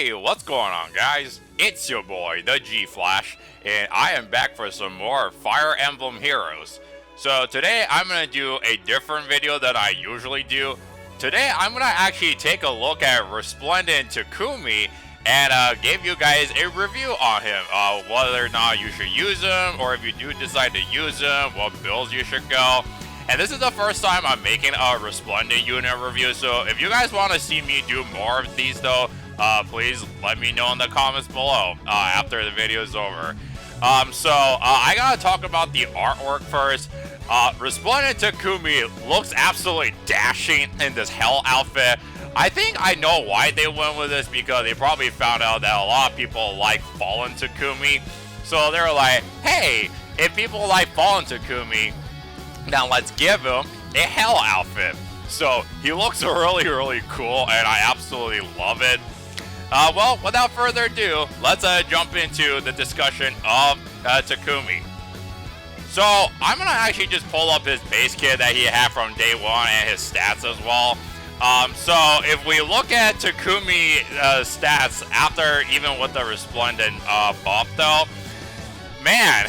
Hey, what's going on, guys? It's your boy, the G-Flash, and I am back for some more Fire Emblem Heroes. So today I'm going to do a different video than I usually do. Today I'm going to actually take a look at Resplendent Takumi and give you guys a review on him. Whether or not you should use him, or if you do decide to use him, what builds you should go. And this is the first time I'm making a Resplendent unit review, so if you guys want to see me do more of these though, please let me know in the comments below after the video is over. I gotta talk about the artwork first. Resplendent Takumi looks absolutely dashing in this hell outfit. I think I know why they went with this, because they probably found out that a lot of people like Fallen Takumi. So they're like, hey, if people like Fallen Takumi, now let's give him a hell outfit. So he looks really cool, and I absolutely love it. Well, without further ado, let's jump into the discussion of Takumi. So I'm gonna actually just pull up his base kit that he had from day one and his stats as well. So if we look at Takumi stats after, even with the Resplendent buff though, man,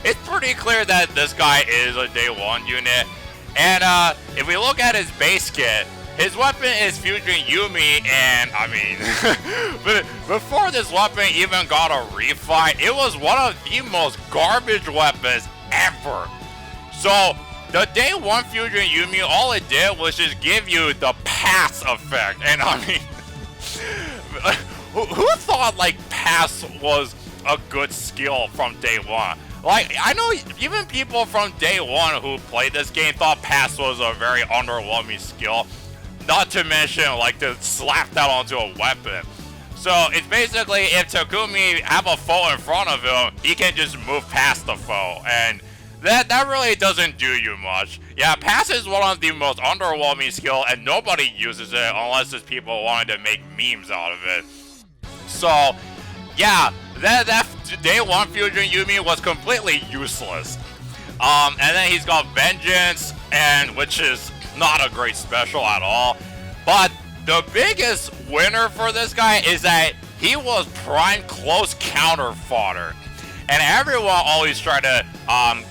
it's pretty clear that this guy is a day one unit. And if we look at his base kit, his weapon is Fusion Yumi, and I mean, but before this weapon even got a refight, it was one of the most garbage weapons ever. So the day one Fusion Yumi, all it did was just give you the pass effect, and I mean, who thought like pass was a good skill from day one? Like, I know even people from day one who played this game thought pass was a very underwhelming skill. Not to mention, like, to slap that onto a weapon. So, it's basically, if Takumi have a foe in front of him, he can just move past the foe. And that really doesn't do you much. Yeah, pass is one of the most underwhelming skill, and nobody uses it unless it's people wanting to make memes out of it. So, yeah, that day one Fusion Yumi was completely useless. And then he's got Vengeance, and which is not a great special at all. But the biggest winner for this guy is that he was prime close counter fodder. And everyone always tried to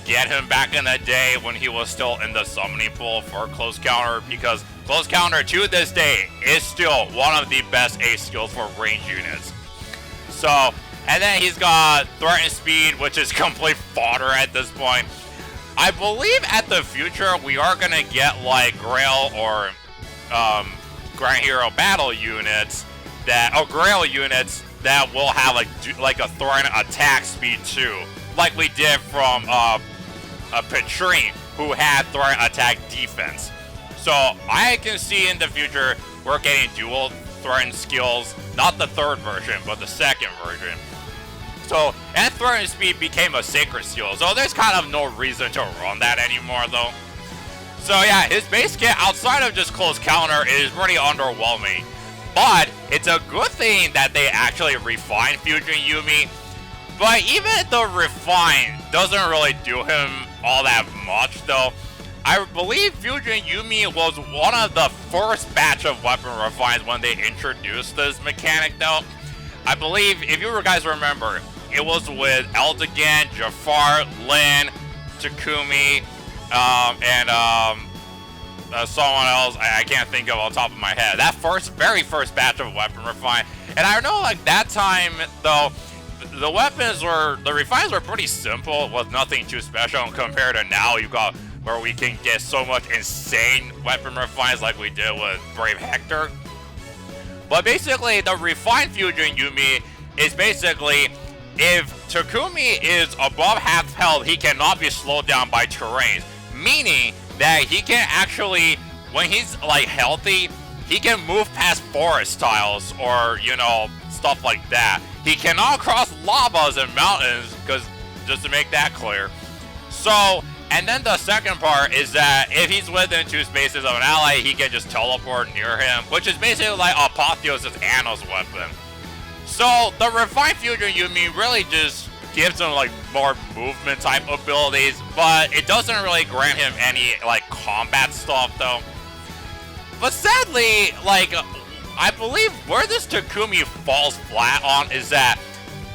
get him back in the day when he was still in the summoning pool for close counter, because close counter to this day is still one of the best ace skills for range units. So, and then he's got Threaten Speed, which is complete fodder at this point. I believe at the future we are gonna get like Grail or Grand Hero Battle units or Grail units that will have like a Threaten attack speed too, like we did from Petrine, who had Threaten attack defense. So I can see in the future we're getting dual Threaten skills, not the third version, but the second version. So, and Threaten Speed became a sacred skill, so there's kind of no reason to run that anymore though. So yeah, his base kit outside of just close counter is pretty underwhelming. But it's a good thing that they actually refined Fusion Yumi. But even the refine doesn't really do him all that much though. I believe Fusion Yumi was one of the first batch of weapon refines when they introduced this mechanic though. I believe, if you guys remember, it was with Eldigan, Jafar, Lin, Takumi, and someone else I can't think of on top of my head. That very first batch of weapon refine. And I know like that time though, the refines were pretty simple, with nothing too special compared to now. You got where we can get so much insane weapon refines like we did with Brave Hector. But basically, the refined Fusion Yumi is basically, if Takumi is above half health, he cannot be slowed down by terrains. Meaning that he can actually, when he's like healthy, he can move past forest tiles or, you know, stuff like that. He cannot cross lavas and mountains, because just to make that clear. So, and then the second part is that if he's within 2 spaces of an ally, he can just teleport near him, which is basically like Apotheos' Anno's weapon. So the refined Fusion Yumi really just gives him like more movement type abilities, but it doesn't really grant him any like combat stuff though. But sadly, like I believe where this Takumi falls flat on is that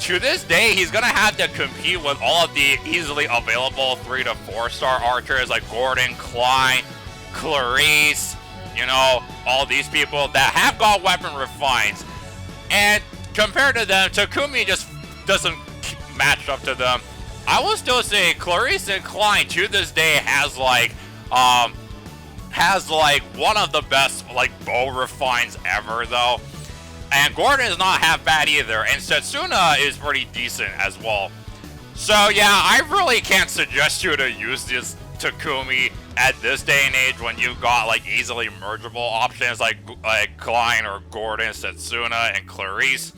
to this day, he's gonna have to compete with all of the easily available 3 to 4 star archers like Gordon, Klein, Clarice, you know, all these people that have got weapon refines. And compared to them, Takumi just doesn't match up to them. I will still say Clarice and Klein to this day has like one of the best like bow refines ever though. And Gordon is not half bad either, and Setsuna is pretty decent as well. So yeah, I really can't suggest you to use this Takumi at this day and age when you've got like easily mergeable options like Klein or Gordon, Setsuna, and Clarice.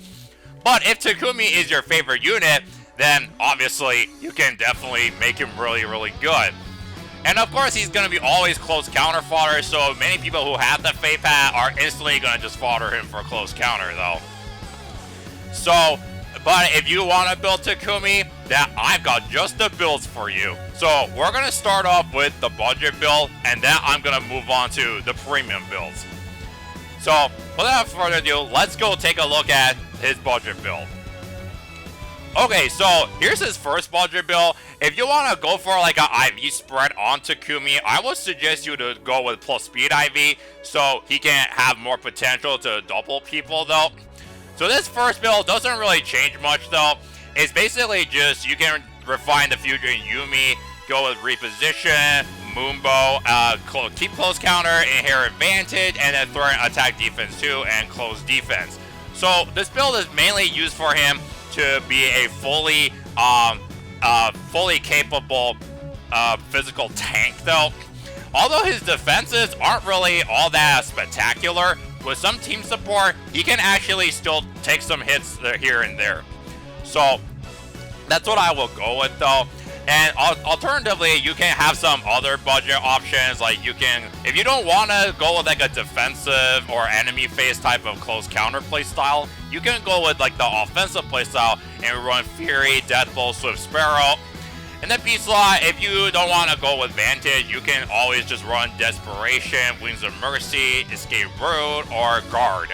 But if Takumi is your favorite unit, then obviously you can definitely make him really, really good. And of course, he's going to be always close counter fodder, so many people who have the Fate Pad are instantly going to just fodder him for close counter, though. So, but if you want to build Takumi, then I've got just the builds for you. So, we're going to start off with the budget build, and then I'm going to move on to the premium builds. So, without further ado, let's go take a look at his budget build. Okay, so here's his first budget build. If you want to go for like an IV spread on Takumi, I would suggest you to go with plus speed IV so he can have more potential to double people though. So this first build doesn't really change much though. It's basically just you can refine the future Yumi, go with reposition, Moonbow, keep close counter, inherit advantage, and then throw in attack defense too and close defense. So this build is mainly used for him to be a fully capable physical tank though. Although his defenses aren't really all that spectacular, with some team support, he can actually still take some hits here and there. So that's what I will go with though. And alternatively, you can have some other budget options, like you can, if you don't want to go with like a defensive or enemy face type of close counter play style, you can go with like the offensive play style and run Fury, Deathbolt, Swift Sparrow. And then B slot, if you don't want to go with Vantage, you can always just run Desperation, Wings of Mercy, Escape Route, or Guard.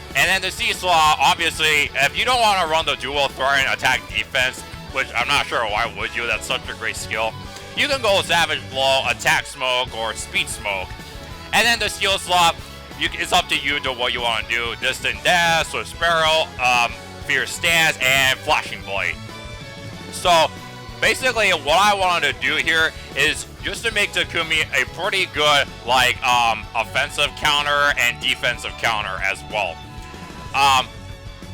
And then the C slot, obviously, if you don't want to run the dual threat and attack defense, which I'm not sure why would you, that's such a great skill, you can go with Savage Blow, Attack Smoke, or Speed Smoke. And then the skill slot, it's up to you to what you want to do. Distant Dash, Swift Sparrow, Fierce Stance, and Flashing Blade. So basically what I wanted to do here is just to make Takumi a pretty good like offensive counter and defensive counter as well.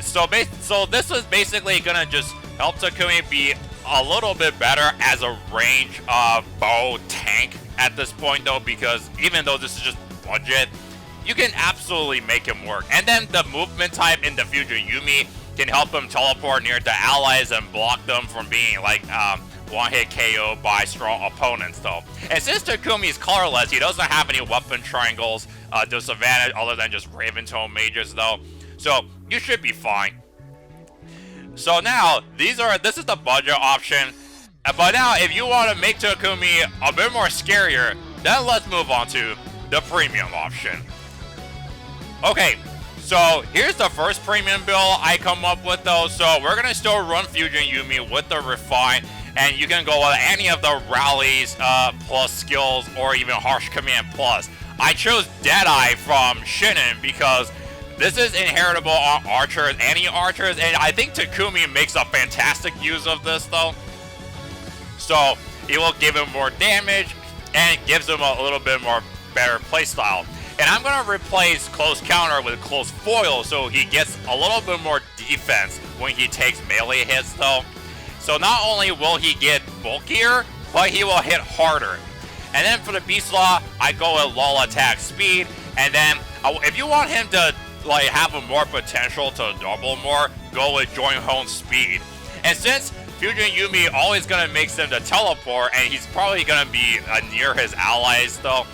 So this is basically gonna just help Takumi be a little bit better as a range bow tank at this point though, because even though this is just budget, you can absolutely make him work. And then the movement type in the future Yumi can help him teleport near the allies and block them from being like one-hit KO by strong opponents though. And since Takumi is colorless, he doesn't have any weapon triangles disadvantage other than just Raven Tone mages though. So you should be fine. So now, this is the budget option. But now, if you want to make Takumi a bit more scarier, then let's move on to the premium option. Okay, so here's the first premium build I come up with though. So we're going to still run Fusion Yumi with the Refine, and you can go with any of the Rallies plus skills or even Harsh Command plus. I chose Deadeye from Shinin because this is inheritable on archers, any archers, and I think Takumi makes a fantastic use of this though. So it will give him more damage and gives him a little bit more better playstyle. And I'm gonna replace close counter with close foil so he gets a little bit more defense when he takes melee hits though. So not only will he get bulkier, but he will hit harder. And then for the B slot, I go with lull attack speed, and then if you want him to like have a more potential to double more, go with joint hone speed. And since Fusion Yumi always gonna make him to teleport, and he's probably gonna be near his allies though,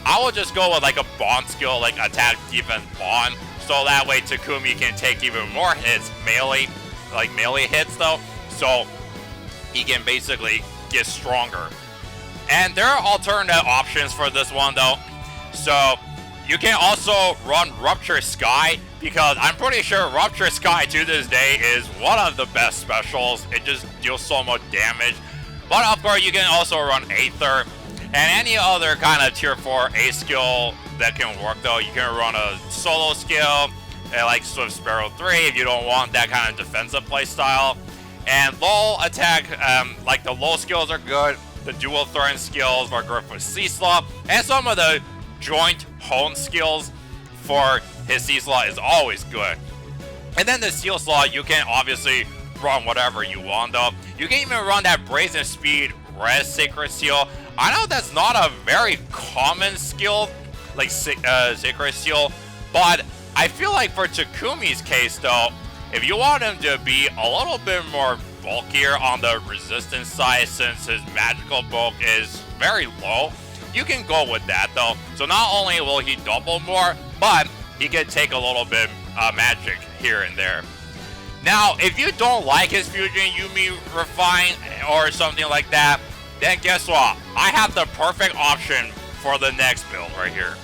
I will just go with like a bond skill, like attack defense bond, so that way Takumi can take even more hits, melee hits though, so he can basically get stronger. And there are alternate options for this one though. So You can also run Rupture Sky, because I'm pretty sure Rupture Sky to this day is one of the best specials. It just deals so much damage. But of course, you can also run Aether and any other kind of tier 4 A skill that can work though. You can run a solo skill like Swift Sparrow 3 if you don't want that kind of defensive playstyle. And low attack, like the low skills are good. The dual threat skills are good for C-Slaw, and some of the joint hone skills for his C-Slaw is always good. And then the Steel Slaw, you can obviously run whatever you want though. You can even run that Brazen Speed Res Sacred Seal. I know that's not a very common skill, like Sacred Seal, but I feel like for Takumi's case though, if you want him to be a little bit more bulkier on the resistance side, since his magical bulk is very low, you can go with that though. So not only will he double more, but he can take a little bit magic here and there. Now, if you don't like his Fusion Yumi Refine or something like that, then guess what? I have the perfect option for the next build right here.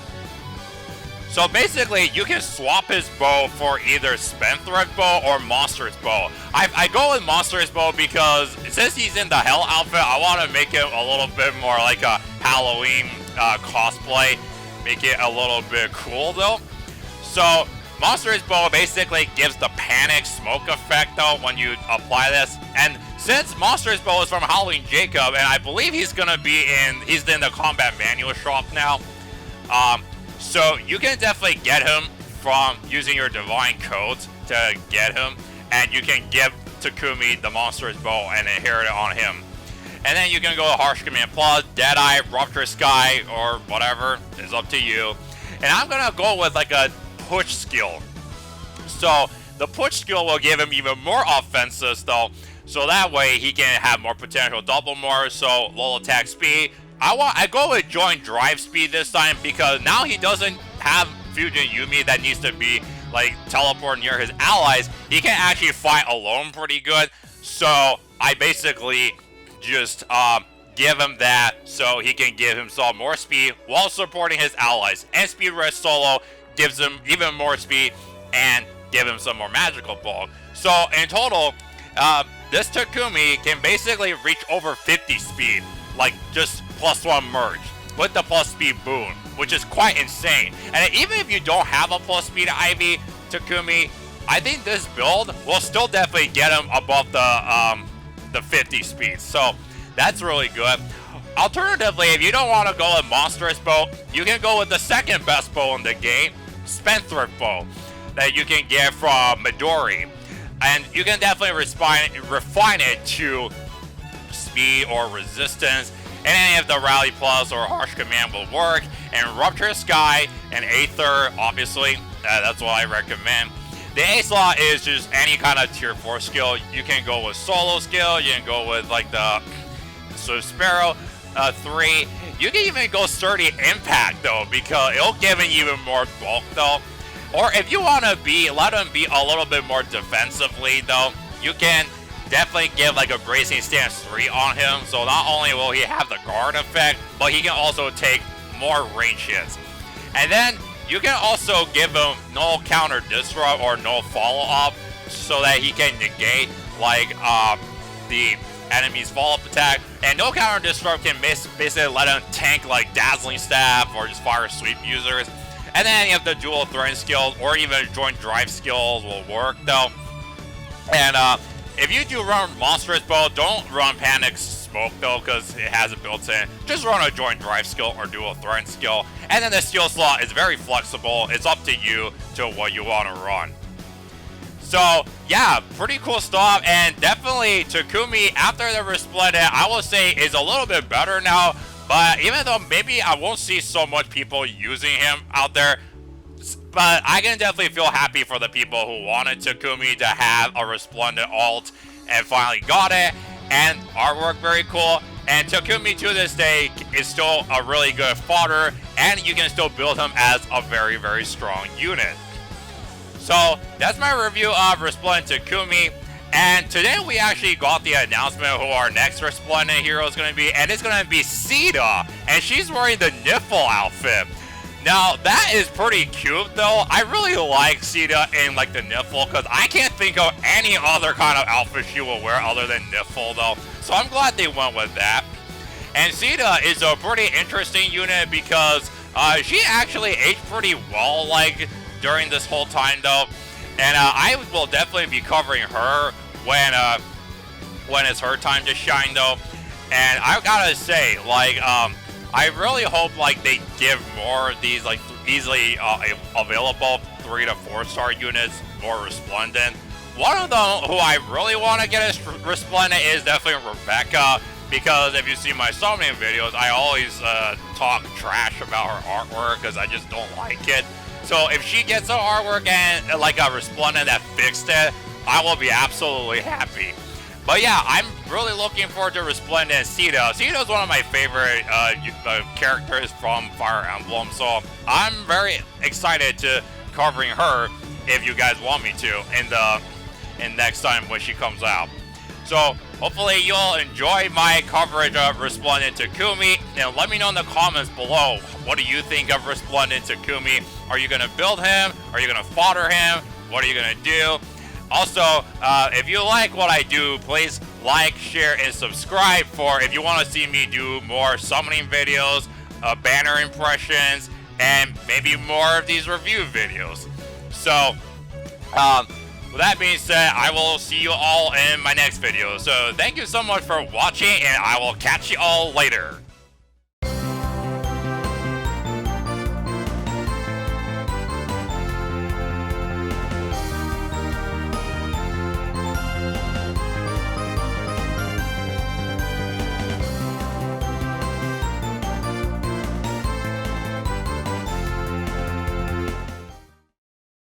So basically, you can swap his bow for either Spendthrift Bow or Monster's Bow. I go with Monster's Bow because since he's in the Hell outfit, I want to make him a little bit more like a Halloween cosplay. Make it a little bit cool though. So Monster's Bow basically gives the panic smoke effect though when you apply this. And since Monster's Bow is from Howling Jacob, and I believe he's in the combat manual shop now. So you can definitely get him from using your divine codes to get him, and you can give Takumi the Monster's Bow and inherit it on him. And then you can go Harsh Command Plus, Deadeye, Rupture Sky, or whatever. It's up to you. And I'm gonna go with like a push skill. So the push skill will give him even more offenses though, so that way he can have more potential double more, so low attack speed. I go with joint drive speed this time because now he doesn't have Fusion Yumi that needs to be like teleport near his allies. He can actually fight alone pretty good. So I basically just give him that so he can give himself more speed while supporting his allies. And Speed Res Solo gives him even more speed and give him some more magical bulk. So in total, this Takumi can basically reach over 50 speed, like just +1 merge with the plus speed boon, which is quite insane. And even if you don't have a plus speed Ivy Takumi, I think this build will still definitely get him above the 50 speed. So that's really good. Alternatively, if you don't want to go with Monstrous Bow, you can go with the second best bow in the game, Spendthrift Bow, that you can get from Midori. And you can definitely refine it to speed or resistance, and any of the Rally Plus or Harsh Command will work. And Rupture Sky and Aether, obviously, that's what I recommend. The A-Slot is just any kind of tier 4 skill. You can go with solo skill, you can go with like the Swift Sparrow 3. You can even go Sturdy Impact though, because it'll give him even more bulk though. Or if you want to let him be a little bit more defensively though, you can definitely give like a Bracing Stance 3 on him. So not only will he have the guard effect, but he can also take more range hits. And then you can also give him no counter disrupt or no follow up, so that he can negate like the enemy's follow-up attack. And no counter disrupt can basically let him tank like Dazzling Staff or just fire sweep users. And then any of the dual threat skills or even joint drive skills will work though. And if you do run Monstrous Bow, don't run Panic Smoke though, because it has it built in. Just run a joint drive skill or dual threat skill. And then the Steel Slot is very flexible. It's up to you to what you want to run. So yeah, pretty cool stuff. And definitely Takumi, after the Resplendent, I will say is a little bit better now. But even though maybe I won't see so much people using him out there, but I can definitely feel happy for the people who wanted Takumi to have a Resplendent alt and finally got it. And artwork very cool. And Takumi to this day is still a really good fodder, and you can still build him as a very, very strong unit. So that's my review of Resplendent Takumi. And today we actually got the announcement who our next Resplendent hero is going to be, and it's going to be Sita, and she's wearing the Niffle outfit. Now, that is pretty cute, though. I really like Sita in, like, the Niffle, because I can't think of any other kind of outfit she will wear other than Niffle, though. So I'm glad they went with that. And Sita is a pretty interesting unit because she actually aged pretty well, like, during this whole time, though. And I will definitely be covering her when it's her time to shine, though. And I gotta say, like, I really hope, like, they give more of these, like, easily available 3 to 4 star units more Resplendent. One of them who I really want to get as Resplendent is definitely Rebecca, because if you see my summoning videos, I always talk trash about her artwork because I just don't like it. So if she gets an artwork and, like, a Resplendent that fixed it, I will be absolutely happy. But yeah, I'm really looking forward to Resplendent Sita. Sita is one of my favorite characters from Fire Emblem, so I'm very excited to covering her if you guys want me to in next time when she comes out. So hopefully you'll enjoy my coverage of Resplendent Takumi, and let me know in the comments below, what do you think of Resplendent Takumi? Are you gonna build him? Are you gonna fodder him? What are you gonna do? Also, if you like what I do, please like, share, and subscribe if you want to see me do more summoning videos, banner impressions, and maybe more of these review videos. So, with that being said, I will see you all in my next video. So, thank you so much for watching, and I will catch you all later.